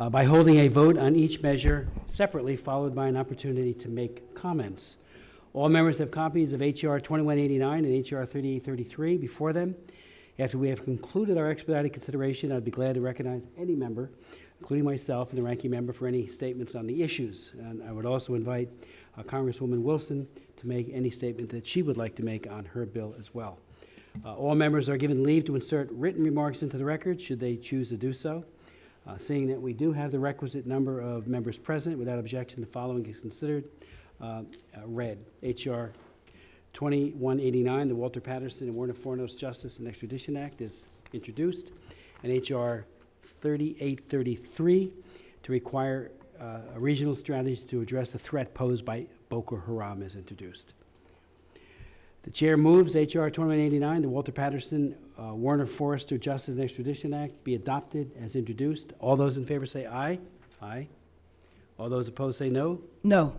by holding a vote on each measure separately, followed by an opportunity to make comments. All members have copies of H.R. 2189 and H.R. 3833 before them. After we have concluded our expedited consideration, I'd be glad to recognize any member, including myself and the ranking member, for any statements on the issues. And I would also invite Congresswoman Wilson to make any statement that she would like to make on her bill as well. All members are given leave to insert written remarks into the record, should they choose to do so. Seeing that we do have the requisite number of members present, without objection, the following is considered read. H.R. 2189, the Walter Patterson and Warner Foremost Justice and Extradition Act, is introduced, and H.R. 3833 to require a regional strategy to address the threat posed by Boko Haram is introduced. The chair moves H.R. 2189, the Walter Patterson Warner Forrester Justice and Extradition Act, be adopted as introduced. All those in favor say aye. Aye. All those opposed say no. No.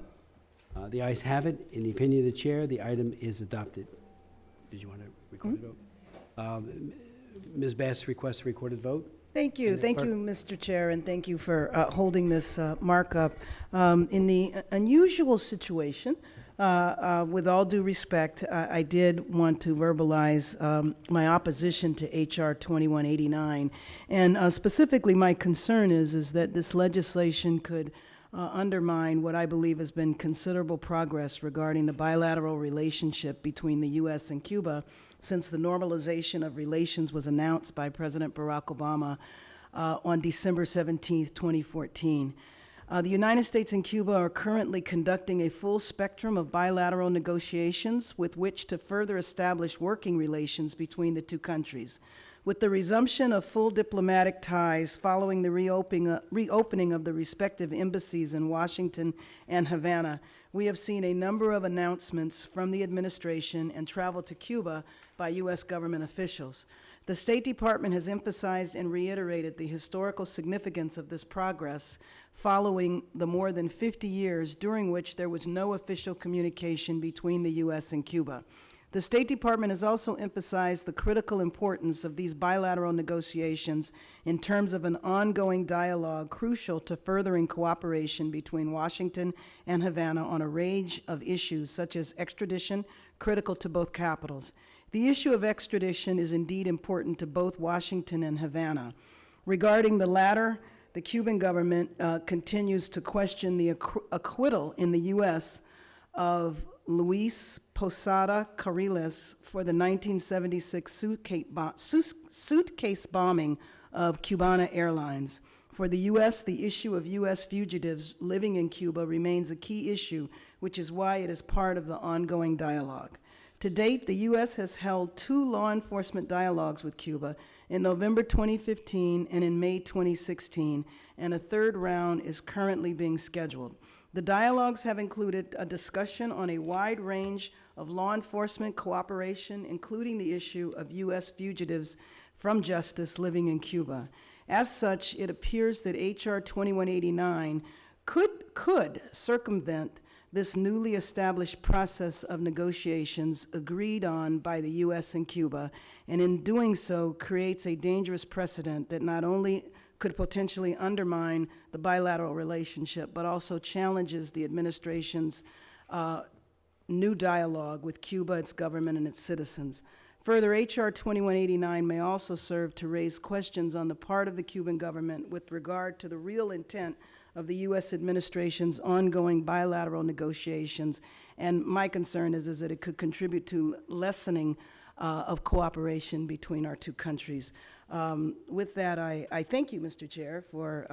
The ayes have it. In the opinion of the chair, the item is adopted. Did you want to record a vote? Ms. Bass requests a recorded vote. Thank you. Thank you, Mr. Chair, and thank you for holding this markup. In the unusual situation, with all due respect, I did want to verbalize my opposition to H.R. 2189. And specifically, my concern is that this legislation could undermine what I believe has been considerable progress regarding the bilateral relationship between the U.S. and Cuba since the normalization of relations was announced by President Barack Obama on December 17, 2014. The United States and Cuba are currently conducting a full spectrum of bilateral negotiations with which to further establish working relations between the two countries. With the resumption of full diplomatic ties following the reopening of the respective embassies in Washington and Havana, we have seen a number of announcements from the administration and travel to Cuba by U.S. government officials. The State Department has emphasized and reiterated the historical significance of this progress following the more than 50 years during which there was no official communication between the U.S. and Cuba. The State Department has also emphasized the critical importance of these bilateral negotiations in terms of an ongoing dialogue crucial to furthering cooperation between Washington and Havana on a range of issues such as extradition, critical to both capitals. The issue of extradition is indeed important to both Washington and Havana. Regarding the latter, the Cuban government continues to question the acquittal in the U.S. of Luis Posada Carriles for the 1976 suitcase bombing of Cubana Airlines. For the U.S., the issue of U.S. fugitives living in Cuba remains a key issue, which is why it is part of the ongoing dialogue. To date, the U.S. has held 2 law enforcement dialogues with Cuba in November 2015 and in May 2016, and a 3rd round is currently being scheduled. The dialogues have included a discussion on a wide range of law enforcement cooperation, including the issue of U.S. fugitives from justice living in Cuba. As such, it appears that H.R. 2189 could circumvent this newly established process of negotiations agreed on by the U.S. and Cuba, and in doing so creates a dangerous precedent that not only could potentially undermine the bilateral relationship, but also challenges the administration's new dialogue with Cuba, its government, and its citizens. Further, H.R. 2189 may also serve to raise questions on the part of the Cuban government with regard to the real intent of the U.S. administration's ongoing bilateral negotiations. And my concern is that it could contribute to lessening of cooperation between our two countries. With that, I thank you, Mr. Chair, for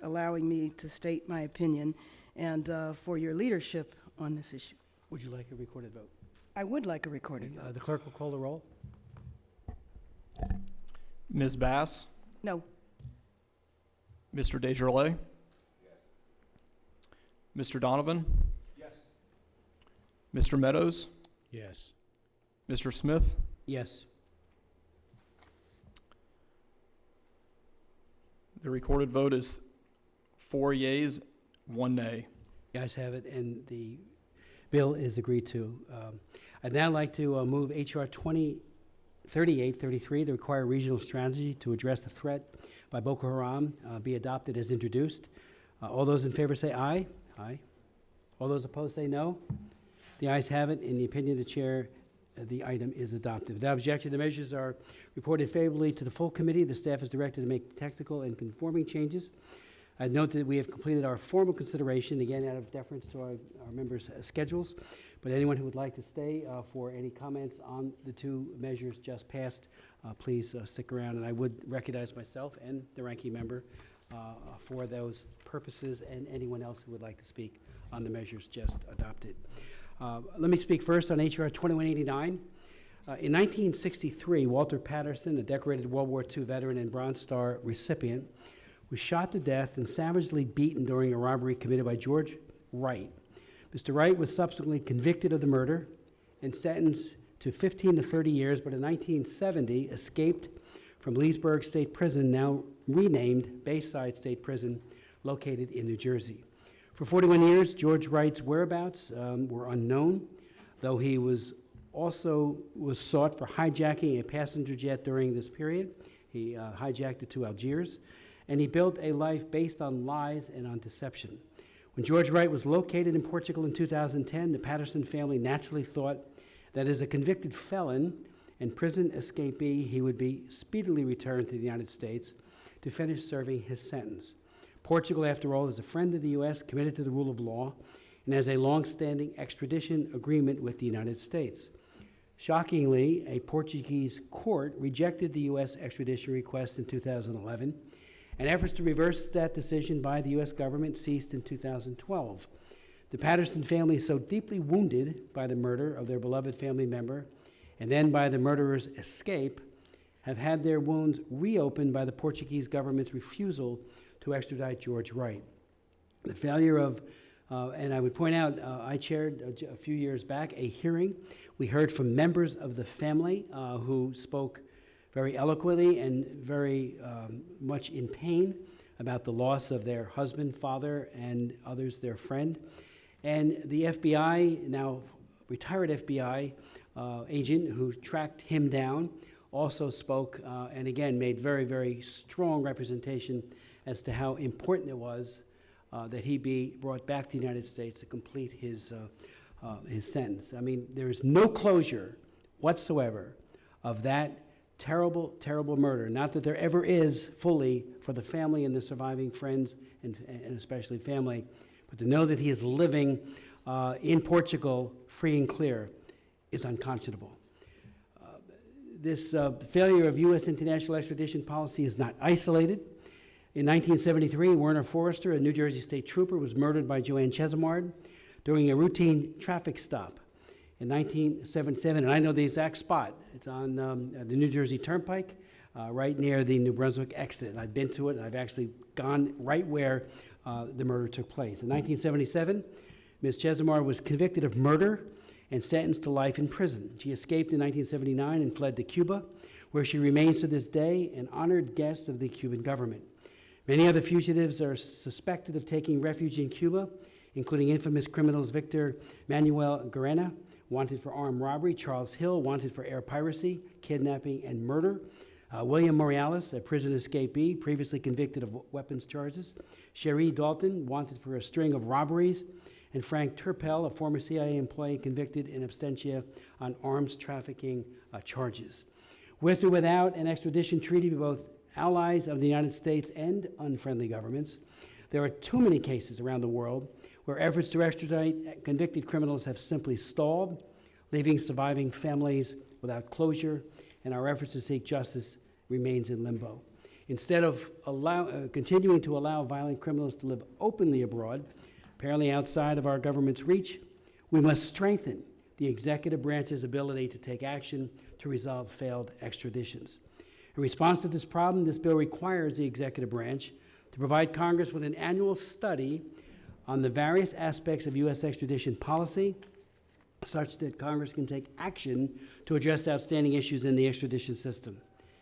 allowing me to state my opinion and for your leadership on this issue. Would you like a recorded vote? I would like a recorded vote. The clerk will call the roll. Ms. Bass? No. Mr. Desjardins? Yes. Mr. Donovan? Yes. Mr. Meadows? Yes. Mr. Smith? Yes. The recorded vote is 4 yeas, 1 nay. The ayes have it, and the bill is agreed to. I'd now like to move H.R. 3833, the required regional strategy to address the threat by Boko Haram, be adopted as introduced. All those in favor say aye. Aye. All those opposed say no. The ayes have it. In the opinion of the chair, the item is adopted. Without objection, the measures are reported favorably to the full committee. The staff is directed to make technical and conforming changes. I note that we have completed our formal consideration, again, out of deference to our members' schedules. But anyone who would like to stay for any comments on the two measures just passed, please stick around. And I would recognize myself and the ranking member for those purposes, and anyone else who would like to speak on the measures just adopted. Let me speak first on H.R. 2189. In 1963, Walter Patterson, a decorated World War II veteran and Bronze Star recipient, was shot to death and savagely beaten during a robbery committed by George Wright. Mr. Wright was subsequently convicted of the murder and sentenced to 15 to 30 years, but in 1970 escaped from Leesburg State Prison, now renamed Bayside State Prison, located in New Jersey. For 41 years, George Wright's whereabouts were unknown, though he was sought for hijacking a passenger jet during this period. He hijacked it to Algiers, and he built a life based on lies and on deception. When George Wright was located in Portugal in 2010, the Patterson family naturally thought that as a convicted felon and prison escapee, he would be speedily returned to the United States to finish serving his sentence. Portugal, after all, is a friend of the U.S., committed to the rule of law, and has a long-standing extradition agreement with the United States. Shockingly, a Portuguese court rejected the U.S. extradition request in 2011, and efforts to reverse that decision by the U.S. government ceased in 2012. The Patterson family is so deeply wounded by the murder of their beloved family member and then by the murderer's escape, have had their wounds reopened by the Portuguese government's refusal to extradite George Wright. The failure of, and I would point out, I chaired a few years back a hearing. We heard from members of the family who spoke very eloquently and very much in pain about the loss of their husband, father, and others, their friend. And the FBI, now retired FBI agent who tracked him down, also spoke and again made very, very strong representation as to how important it was that he be brought back to the United States to complete his sentence. I mean, there is no closure whatsoever of that terrible, terrible murder. Not that there ever is fully for the family and the surviving friends and especially family, but to know that he is living in Portugal free and clear is unconscionable. This failure of U.S. international extradition policy is not isolated. In 1973, Werner Forrester, a New Jersey state trooper, was murdered by Joanne Chesimard during a routine traffic stop. In 1977, and I know the exact spot, it's on the New Jersey Turnpike, right near the New Brunswick exit. And I've been to it, and I've actually gone right where the murder took place. In 1977, Ms. Chesimard was convicted of murder and sentenced to life in prison. She escaped in 1979 and fled to Cuba, where she remains to this day an honored guest of the Cuban government. Many other fugitives are suspected of taking refuge in Cuba, including infamous criminals Victor Manuel Guerrena, wanted for armed robbery, Charles Hill, wanted for air piracy, kidnapping, and murder, William Morales, a prison escapee, previously convicted of weapons charges, Sherry Dalton, wanted for a string of robberies, and Frank Turpel, a former CIA employee convicted in absentia on arms trafficking charges. With or without an extradition treaty with both allies of the United States and unfriendly governments, there are too many cases around the world where efforts to extradite convicted criminals have simply stalled, leaving surviving families without closure, and our efforts to seek justice remains in limbo. Instead of continuing to allow violent criminals to live openly abroad, apparently outside of our government's reach, we must strengthen the executive branch's ability to take action to resolve failed extraditions. In response to this problem, this bill requires the executive branch to provide Congress with an annual study on the various aspects of U.S. extradition policy, such that Congress can take action to address outstanding issues in the extradition system.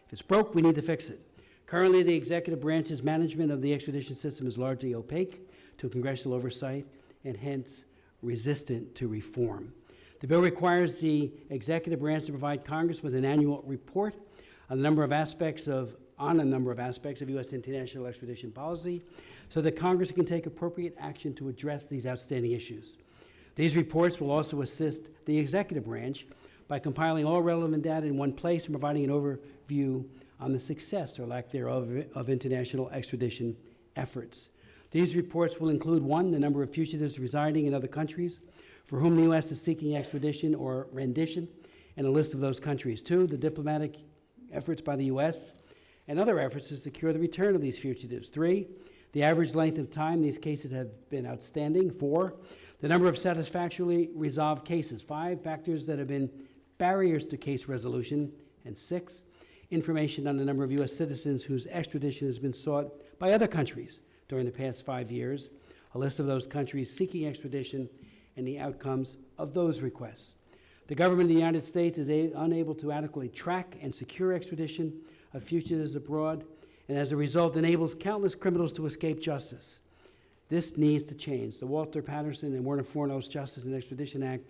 If it's broke, we need to fix it. Currently, the executive branch's management of the extradition system is largely opaque to congressional oversight and hence resistant to reform. The bill requires the executive branch to provide Congress with an annual report on a number of aspects of U.S. international extradition policy so that Congress can take appropriate action to address these outstanding issues. These reports will also assist the executive branch by compiling all relevant data in one place and providing an overview on the success or lack thereof of international extradition efforts. These reports will include, 1, the number of fugitives residing in other countries for whom the U.S. is seeking extradition or rendition, and a list of those countries. 2, the diplomatic efforts by the U.S. and other efforts to secure the return of these fugitives. 3, the average length of time these cases have been outstanding. 4, the number of satisfactorily resolved cases. 5, factors that have been barriers to case resolution. And 6, information on the number of U.S. citizens whose extradition has been sought by other countries during the past 5 years, a list of those countries seeking extradition, and the outcomes of those requests. The government of the United States is unable to adequately track and secure extradition of fugitives abroad, and as a result enables countless criminals to escape justice. This needs to change. The Walter Patterson and Werner Fornos Justice and Extradition Act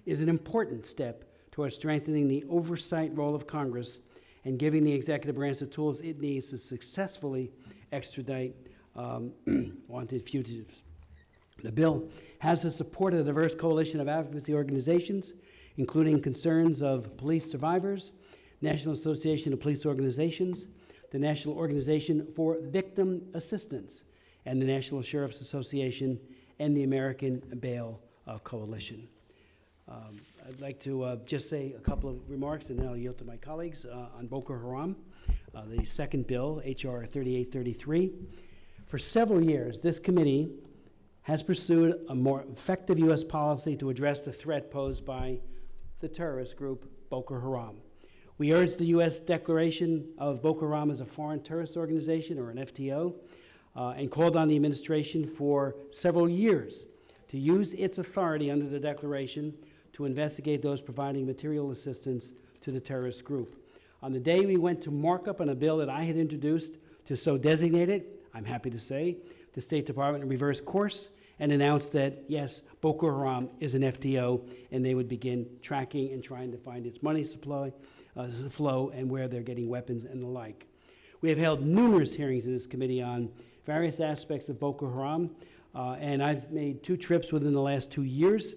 is an important step towards strengthening the oversight role of Congress and giving the executive branch the tools it needs to successfully extradite wanted fugitives. The bill has the support of a diverse coalition of advocacy organizations, including concerns of police survivors, National Association of Police Organizations, the National Organization for Victim Assistance, and the National Sheriff's Association, and the American Bail Coalition. I'd like to just say a couple of remarks, and then I'll yield to my colleagues on Boko Haram, the second bill, H.R. 3833. For several years, this committee has pursued a more effective U.S. policy to address the threat posed by the terrorist group Boko Haram. We urged the U.S. declaration of Boko Haram as a foreign terrorist organization, or an FTO, and called on the administration for several years to use its authority under the declaration to investigate those providing material assistance to the terrorist group. On the day we went to markup on a bill that I had introduced to so designate it, I'm happy to say, the State Department reversed course and announced that, yes, Boko Haram is an FTO, and they would begin tracking and trying to find its money supply, flow, and where they're getting weapons and the like. We have held numerous hearings in this committee on various aspects of Boko Haram, and I've made 2 trips within the last 2 years,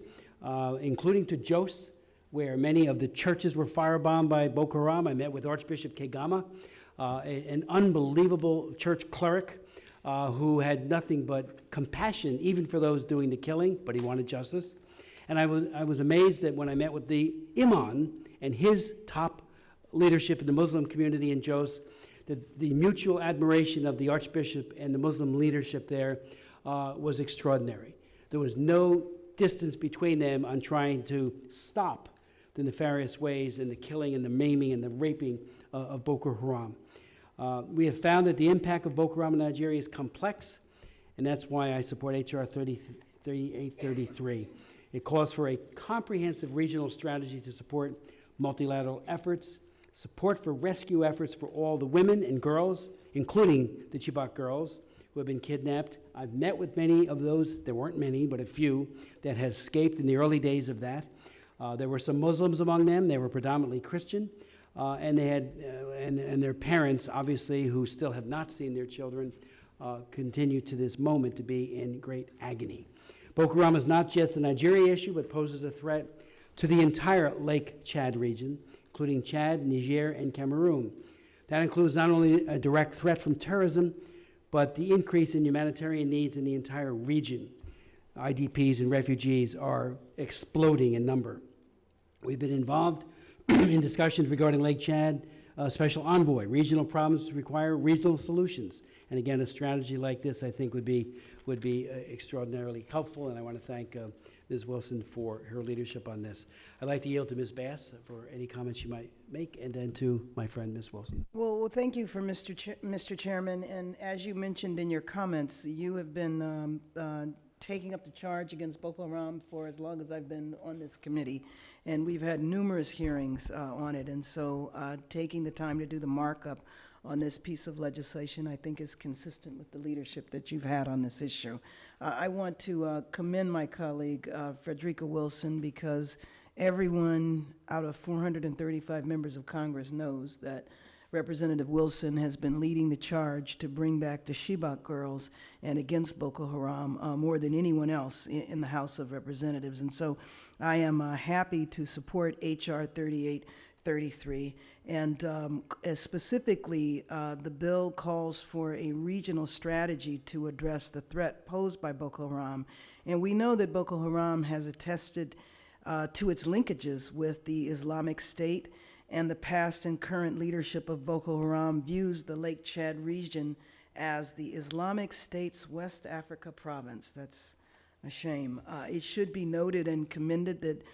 including to Jos, where many of the churches were firebombed by Boko Haram. I met with Archbishop Kegama, an unbelievable church cleric who had nothing but compassion, even for those doing the killing, but he wanted justice. And I was amazed that when I met with the imam and his top leadership in the Muslim community in Jos, that the mutual admiration of the Archbishop and the Muslim leadership there was extraordinary. There was no distance between them on trying to stop the nefarious ways and the killing and the maiming and the raping of Boko Haram. We have found that the impact of Boko Haram in Nigeria is complex, and that's why I support H.R. 3833. It calls for a comprehensive regional strategy to support multilateral efforts, support for rescue efforts for all the women and girls, including the Chibok girls who have been kidnapped. I've met with many of those, there weren't many, but a few, that had escaped in the early days of that. There were some Muslims among them. They were predominantly Christian. And they had, and their parents, obviously, who still have not seen their children, continue to this moment to be in great agony. Boko Haram is not just a Nigeria issue, but poses a threat to the entire Lake Chad region, including Chad, Niger, and Cameroon. That includes not only a direct threat from terrorism, but the increase in humanitarian needs in the entire region. IDPs and refugees are exploding in number. We've been involved in discussions regarding Lake Chad, Special Envoy. Regional problems require regional solutions. And again, a strategy like this, I think, would be extraordinarily helpful, and I want to thank Ms. Wilson for her leadership on this. I'd like to yield to Ms. Bass for any comments she might make, and then to my friend, Ms. Wilson. Well, thank you for Mr. Chairman, and as you mentioned in your comments, you have been taking up the charge against Boko Haram for as long as I've been on this committee, and we've had numerous hearings on it, and so taking the time to do the markup on this piece of legislation, I think, is consistent with the leadership that you've had on this issue. I want to commend my colleague, Frederica Wilson, because everyone out of 435 members of Congress knows that Representative Wilson has been leading the charge to bring back the Chibok girls and against Boko Haram more than anyone else in the House of Representatives. And so I am happy to support H.R. 3833. And specifically, the bill calls for a regional strategy to address the threat posed by Boko Haram. And we know that Boko Haram has attested to its linkages with the Islamic State, and the past and current leadership of Boko Haram views the Lake Chad region as the Islamic State's West Africa province. That's a shame. It should be noted and commended that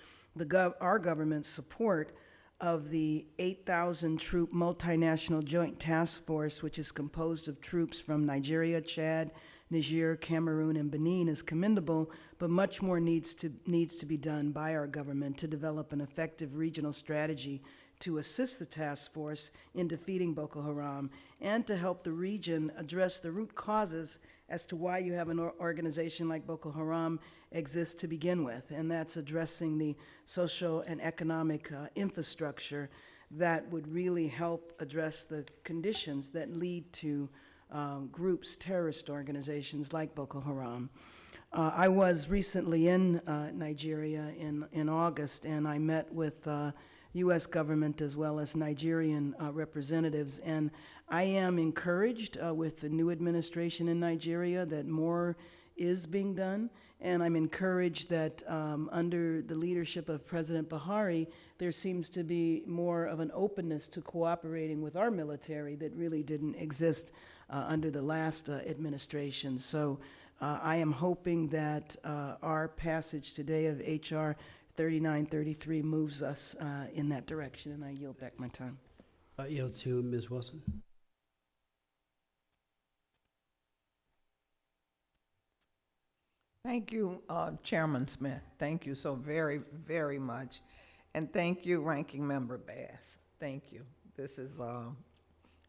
our government's support of the 8,000-troop multinational joint task force, which is composed of troops from Nigeria, Chad, Niger, Cameroon, and Benin, is commendable, but much more needs to be done by our government to develop an effective regional strategy to assist the task force in defeating Boko Haram and to help the region address the root causes as to why you have an organization like Boko Haram exist to begin with, and that's addressing the social and economic infrastructure that would really help address the conditions that lead to groups, terrorist organizations like Boko Haram. I was recently in Nigeria in August, and I met with U.S. government as well as Nigerian representatives, and I am encouraged with the new administration in Nigeria that more is being done, and I'm encouraged that under the leadership of President Buhari, there seems to be more of an openness to cooperating with our military that really didn't exist under the last administration. So I am hoping that our passage today of H.R. 3933 moves us in that direction, and I yield back my time. I yield to Ms. Wilson. Thank you, Chairman Smith. Thank you so very, very much. And thank you, Ranking Member Bass. Thank you. This is a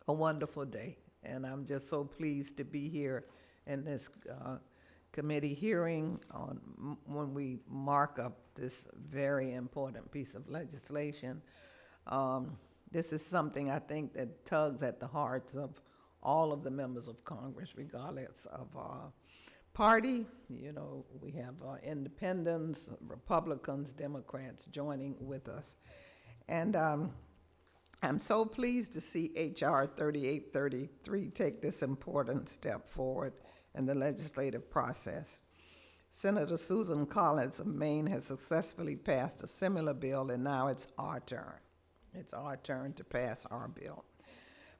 wonderful day, and I'm just so pleased to be here in this committee hearing on when we mark up this very important piece of legislation. This is something I think that tugs at the hearts of all of the members of Congress, regardless of party. You know, we have independents, Republicans, Democrats joining with us. And I'm so pleased to see H.R. 3833 take this important step forward in the legislative process. Senator Susan Collins of Maine has successfully passed a similar bill, and now it's our turn. It's our turn to pass our bill.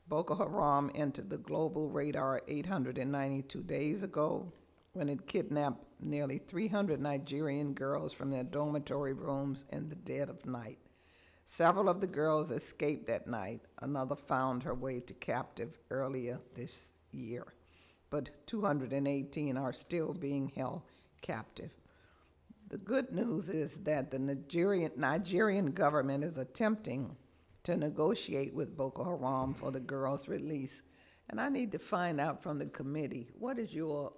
Boko Haram entered the global radar 892 days ago when it kidnapped nearly 300 Nigerian girls from their dormitory rooms in the dead of night. Several of the girls escaped that night. Another found her way to captive earlier this year. But 218 are still being held captive. The good news is that the Nigerian government is attempting to negotiate with Boko Haram for the girls' release. And I need to find out from the committee, what is your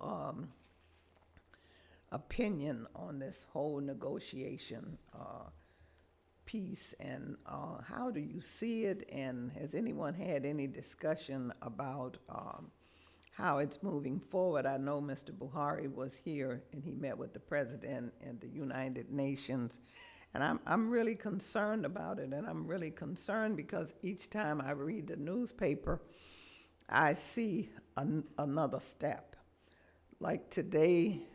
opinion on this whole negotiation piece, and how do you see it, and has anyone had any discussion about how it's moving forward? I know Mr. Buhari was here and he met with the president and the United Nations, and I'm really concerned about it, and I'm really concerned because each time I read the newspaper, I see another step. Like today,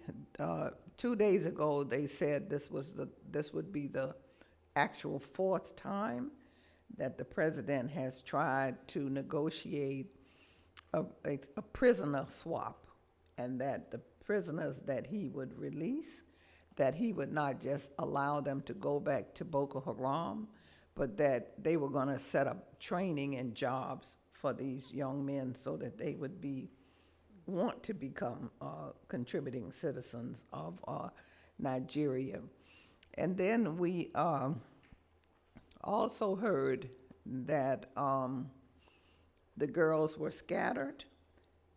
2 days ago, they said this would be the actual fourth time that the president has tried to negotiate a prisoner swap, and that the prisoners that he would release, that he would not just allow them to go back to Boko Haram, but that they were going to set up training and jobs for these young men so that they would want to become contributing citizens of Nigeria. And then we also heard that the girls were scattered,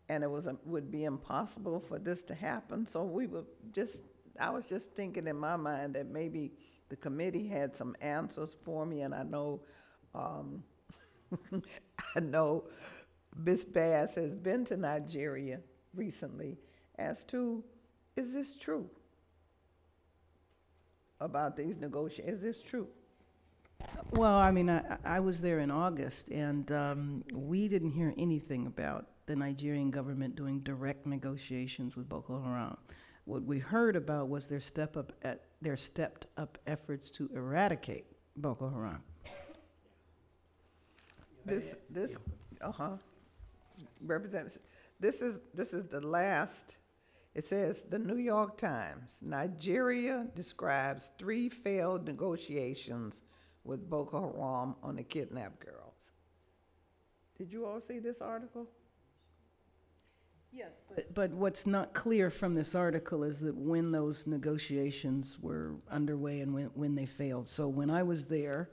and it would be impossible for this to happen. So I was just thinking in my mind that maybe the committee had some answers for me, and I know, I know Ms. Bass has been to Nigeria recently as to, is this true about these negotiations? Is this true? Well, I mean, I was there in August, and we didn't hear anything about the Nigerian government doing direct negotiations with Boko Haram. What we heard about was their stepped up efforts to eradicate Boko Haram. Representative, this is the last. It says, the New York Times, Nigeria describes 3 failed negotiations with Boko Haram on the kidnapped girls. Did you all see this article? Yes, but what's not clear from this article is that when those negotiations were underway and when they failed. So when I was there,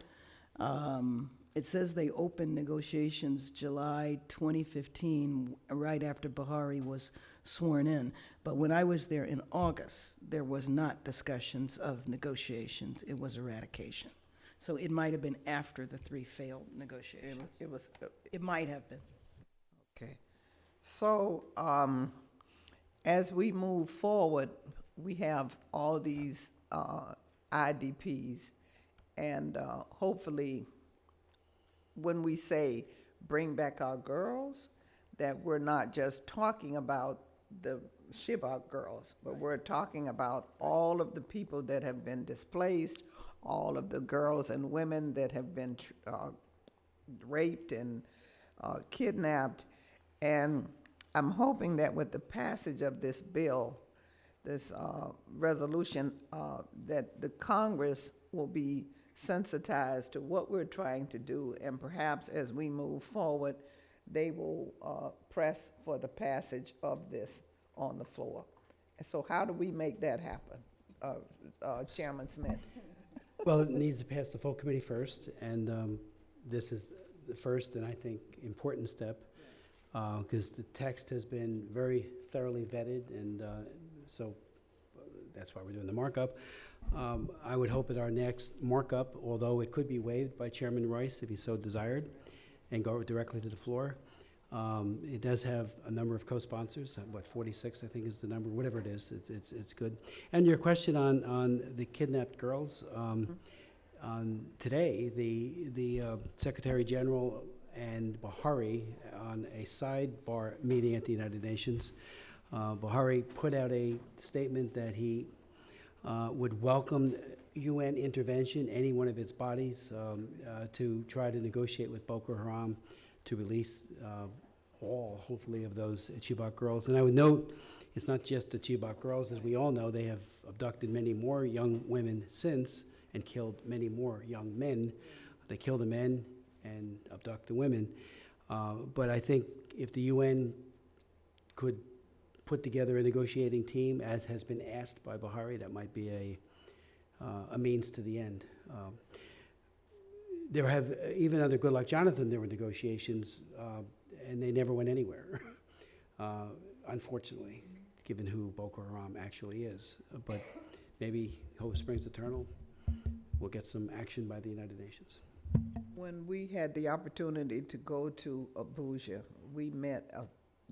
it says they opened negotiations July 2015, right after Buhari was sworn in. But when I was there in August, there was not discussions of negotiations. It was eradication. So it might have been after the 3 failed negotiations. It might have been. Okay. So, as we move forward, we have all these IDPs, and hopefully, when we say bring back our girls, that we're not just talking about the Chibok girls, but we're talking about all of the people that have been displaced, all of the girls and women that have been raped and kidnapped. And I'm hoping that with the passage of this bill, this resolution, that the Congress will be sensitized to what we're trying to do, and perhaps as we move forward, they will press for the passage of this on the floor. So how do we make that happen, Chairman Smith? Well, it needs to pass the full committee first, and this is the first and I think important step, because the text has been very thoroughly vetted, and so that's why we're doing the markup. I would hope at our next markup, although it could be waived by Chairman Rice if he so desired, and go directly to the floor. It does have a number of co-sponsors, what, 46 I think is the number, whatever it is, it's good. And your question on the kidnapped girls, today the Secretary General and Buhari on a sidebar meeting at the United Nations, Buhari put out a statement that he would welcome UN intervention, any one of its bodies, to try to negotiate with Boko Haram to release all, hopefully, of those Chibok girls. And I would note, it's not just the Chibok girls. As we all know, they have abducted many more young women since and killed many more young men. They kill the men and abduct the women. But I think if the UN could put together a negotiating team, as has been asked by Buhari, that might be a means to the end. There have, even under Goodluck Jonathan, there were negotiations, and they never went anywhere, unfortunately, given who Boko Haram actually is. But maybe hope springs eternal. We'll get some action by the United Nations. When we had the opportunity to go to Abuja, we met a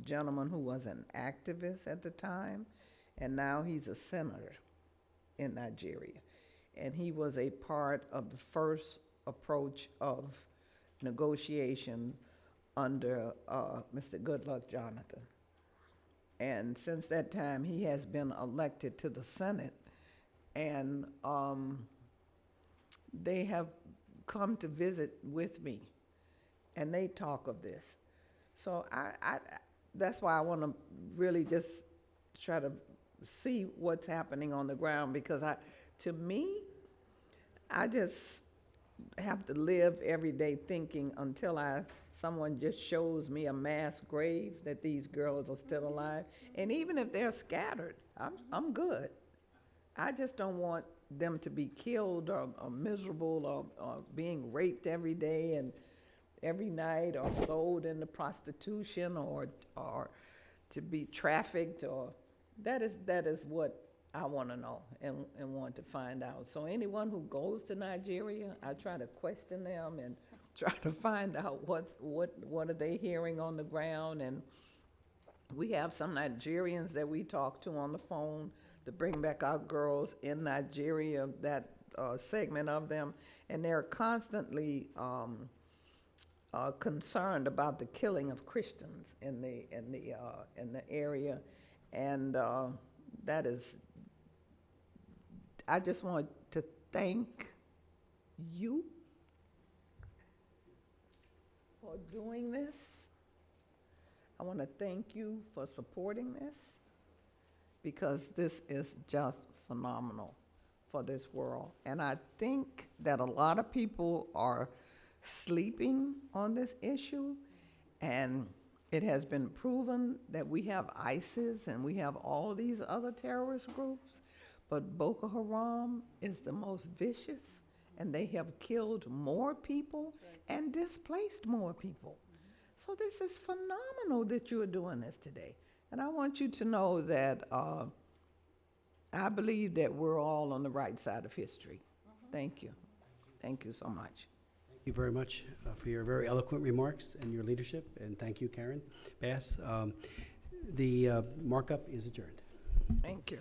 gentleman who was an activist at the time, and now he's a senator in Nigeria. And he was a part of the first approach of negotiation under Mr. Goodluck Jonathan. And since that time, he has been elected to the Senate, and they have come to visit with me, and they talk of this. So that's why I want to really just try to see what's happening on the ground, because to me, I just have to live every day thinking until someone just shows me a mass grave that these girls are still alive. And even if they're scattered, I'm good. I just don't want them to be killed or miserable or being raped every day and every night, or sold into prostitution, or to be trafficked, or that is what I want to know and want to find out. So anyone who goes to Nigeria, I try to question them and try to find out what are they hearing on the ground. And we have some Nigerians that we talk to on the phone to bring back our girls in Nigeria, that segment of them, and they're constantly concerned about the killing of Christians in the area, and that is. I just want to thank you for doing this. I want to thank you for supporting this, because this is just phenomenal for this world. And I think that a lot of people are sleeping on this issue, and it has been proven that we have ISIS and we have all these other terrorist groups, but Boko Haram is the most vicious, and they have killed more people and displaced more people. So this is phenomenal that you are doing this today. And I want you to know that I believe that we're all on the right side of history. Thank you. Thank you so much. Thank you very much for your very eloquent remarks and your leadership, and thank you, Karen Bass. The markup is adjourned. Thank you.